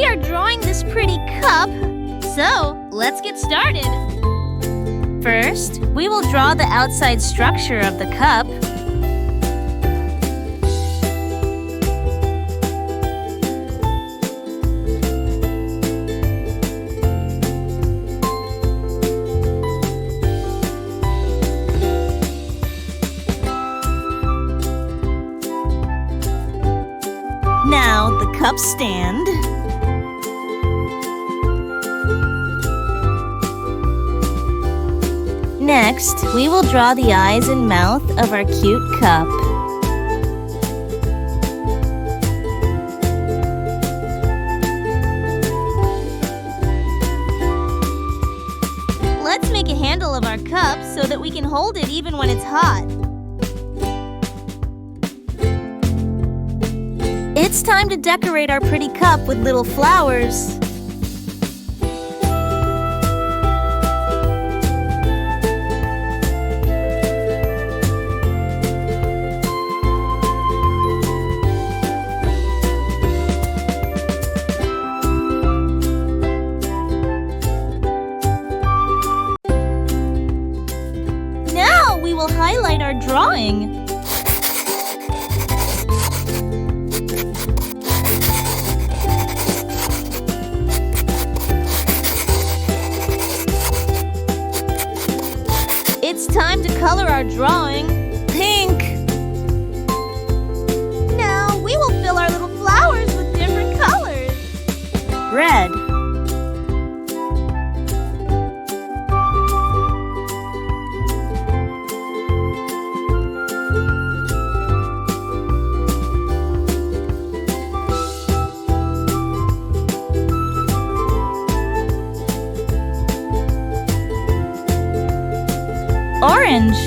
We are drawing this pretty cup, so let's get started. First, we will draw the outside structure of the cup. Now, the cup stand. Next, we will draw the eyes and mouth of our cute cup. Let's make a handle of our cup so that we can hold it even when it's hot. It's time to decorate our pretty cup with little flowers. Now we will highlight our drawing. It's time to color our drawing pink. Now we will fill our little flowers with different colors. Red. Orange.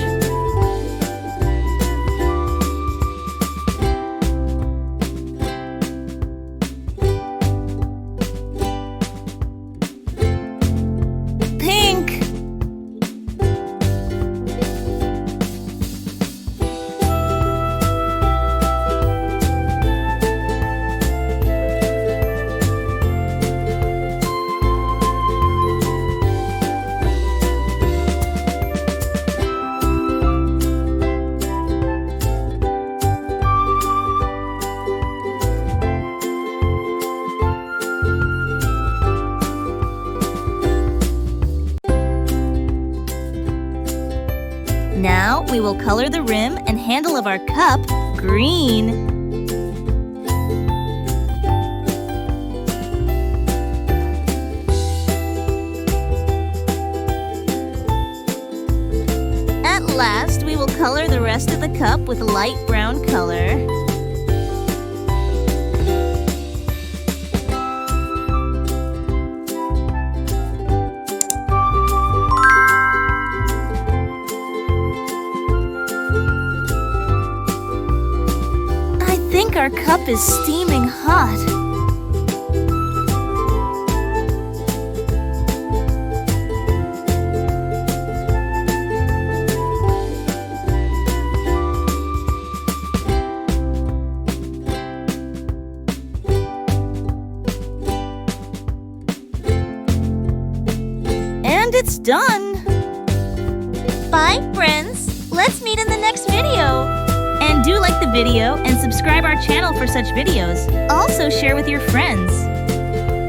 Pink. Now we will color the rim and handle of our cup green. At last, we will color the rest of the cup with light brown color. I think our cup is steaming hot. And it's done! Bye, friends! Let's meet in the next video! And do like the video and subscribe our channel for such videos. Also share with your friends.